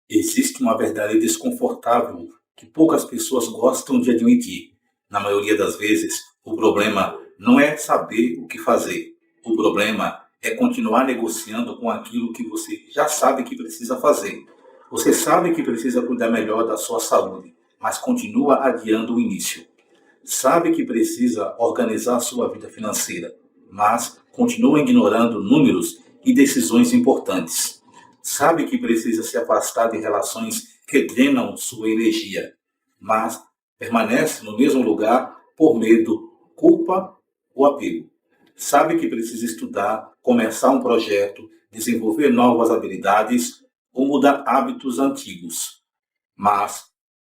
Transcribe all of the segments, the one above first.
Existe uma verdade desconfortável que poucas pessoas gostam de admitir. Na maioria das vezes, o problema não é saber o que fazer. O problema é continuar negociando com aquilo que você já sabe que precisa fazer. Você sabe que precisa cuidar melhor da sua saúde, mas continua adiando o início. Sabe que precisa organizar sua vida financeira, mas continua ignorando números e decisões importantes. Sabe que precisa se afastar de relações que drenam sua energia, mas permanece no mesmo lugar por medo, culpa ou apego. Sabe que precisa estudar, começar um projeto, desenvolver novas habilidades ou mudar hábitos antigos, mas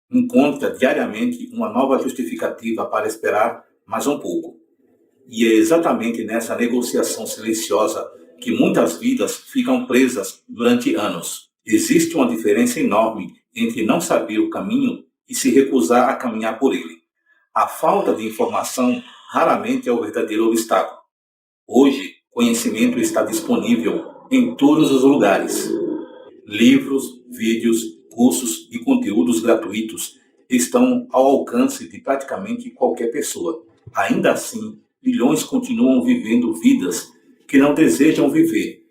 encontra diariamente uma nova justificativa para esperar mais um pouco. E é exatamente nessa negociação silenciosa que muitas vidas ficam presas durante anos. Existe uma diferença enorme entre não saber o caminho e se recusar a caminhar por ele. A falta de informação raramente é o verdadeiro obstáculo. Hoje, conhecimento está disponível em todos os lugares. Livros, vídeos, cursos e conteúdos gratuitos estão ao alcance de praticamente qualquer pessoa. Ainda assim, milhões continuam vivendo vidas que não desejam viver.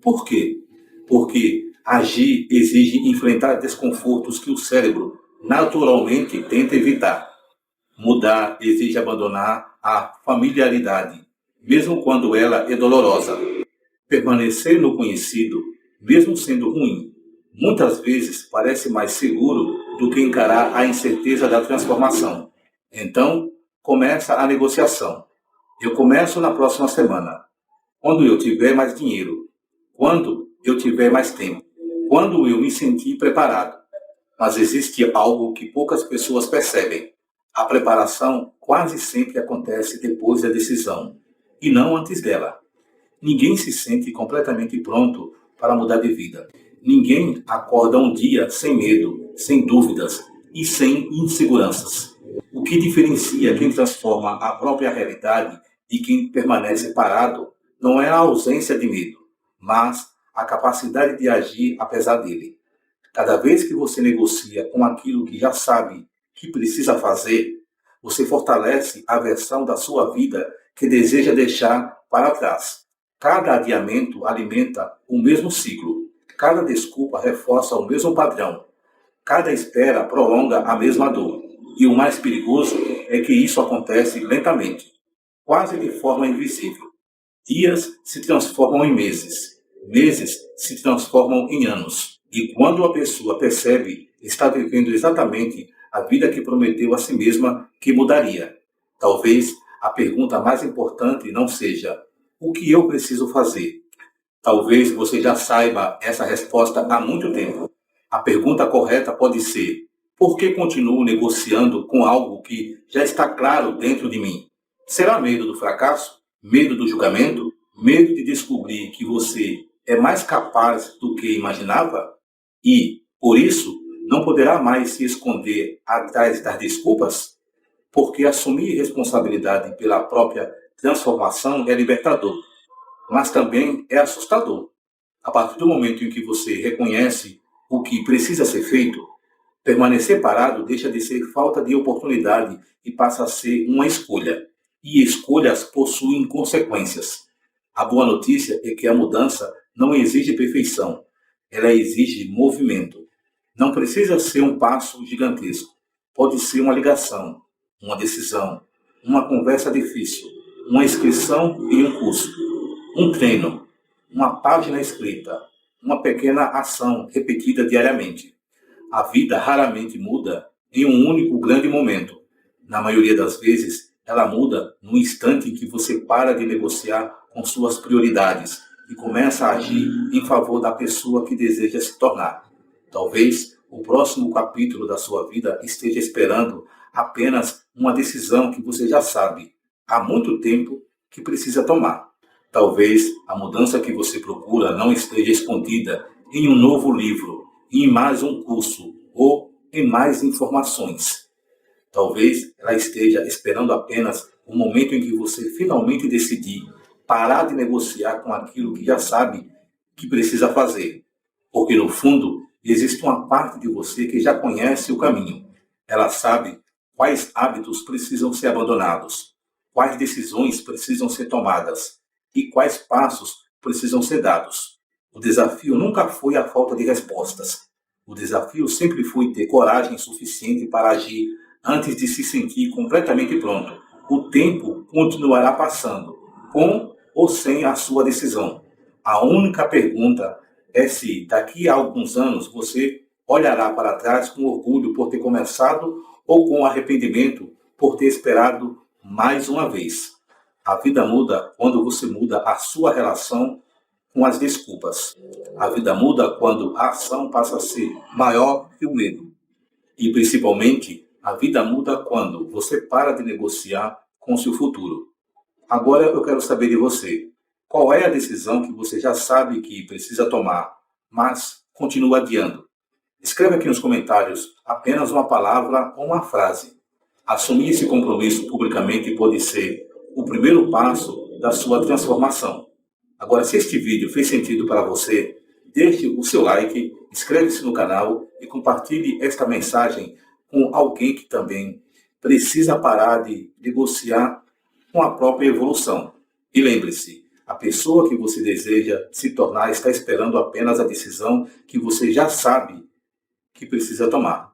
Por quê? Porque agir exige enfrentar desconfortos que o cérebro naturalmente tenta evitar. Mudar exige abandonar a familiaridade, mesmo quando ela é dolorosa. Permanecer no conhecido, mesmo sendo ruim, muitas vezes parece mais seguro do que encarar a incerteza da transformação. Então, começa a negociação. Eu começo na próxima semana. Quando eu tiver mais dinheiro. Quando eu tiver mais tempo. Quando eu me sentir preparado. Mas existe algo que poucas pessoas percebem. A preparação quase sempre acontece depois da decisão, e não antes dela. Ninguém se sente completamente pronto para mudar de vida. Ninguém acorda um dia sem medo, sem dúvidas e sem inseguranças. O que diferencia quem transforma a própria realidade de quem permanece parado não é a ausência de medo, mas a capacidade de agir apesar dele. Cada vez que você negocia com aquilo que já sabe que precisa fazer, você fortalece a versão da sua vida que deseja deixar para trás. Cada adiamento alimenta o mesmo ciclo. Cada desculpa reforça o mesmo padrão. Cada espera prolonga a mesma dor. E o mais perigoso é que isso acontece lentamente, quase de forma invisível. Dias se transformam em meses. Meses se transformam em anos. E quando a pessoa percebe, está vivendo exatamente a vida que prometeu a si mesma que mudaria. Talvez a pergunta mais importante não seja: o que eu preciso fazer? Talvez você já saiba essa resposta há muito tempo. A pergunta correta pode ser: por que continuo negociando com algo que já está claro dentro de mim? Será medo do fracasso? Medo do julgamento? Medo de descobrir que você é mais capaz do que imaginava? E, por isso, não poderá mais se esconder atrás das desculpas? Porque assumir responsabilidade pela própria transformação é libertador, mas também é assustador. A partir do momento em que você reconhece o que precisa ser feito, permanecer parado deixa de ser falta de oportunidade e passa a ser uma escolha. E escolhas possuem consequências. A boa notícia é que a mudança não exige perfeição, ela exige movimento. Não precisa ser um passo gigantesco. Pode ser uma ligação, uma decisão, uma conversa difícil, uma inscrição em um curso, um treino, uma página escrita, uma pequena ação repetida diariamente. A vida raramente muda em um único grande momento. Na maioria das vezes, ela muda no instante em que você para de negociar com suas prioridades e começa a agir em favor da pessoa que deseja se tornar. Talvez o próximo capítulo da sua vida esteja esperando apenas uma decisão que você já sabe há muito tempo que precisa tomar. Talvez a mudança que você procura não esteja escondida em um novo livro, em mais um curso ou em mais informações. Talvez ela esteja esperando apenas o momento em que você finalmente decidir parar de negociar com aquilo que já sabe que precisa fazer. Porque no fundo, Existe uma parte de você que já conhece o caminho. Ela sabe quais hábitos precisam ser abandonados, quais decisões precisam ser tomadas e quais passos precisam ser dados. O desafio nunca foi a falta de respostas. O desafio sempre foi ter coragem suficiente para agir antes de se sentir completamente pronto. O tempo continuará passando, com ou sem a sua decisão. A única pergunta é se daqui a alguns anos você olhará para trás com orgulho por ter começado ou com arrependimento por ter esperado mais uma vez. A vida muda quando você muda a sua relação com as desculpas. A vida muda quando a ação passa a ser maior que o medo. E, principalmente, a vida muda quando você para de negociar com o seu futuro. Agora eu quero saber de você. Qual é a decisão que você já sabe que precisa tomar, mas continua adiando? Escreva aqui nos comentários apenas uma palavra ou uma frase. Assumir esse compromisso publicamente pode ser o primeiro passo da sua transformação. Agora, se este vídeo fez sentido para você, deixe o seu like, inscreva-se no canal e compartilhe esta mensagem com alguém que também precisa parar de negociar com a própria evolução. E lembre-se, a pessoa que você deseja se tornar está esperando apenas a decisão que você já sabe que precisa tomar.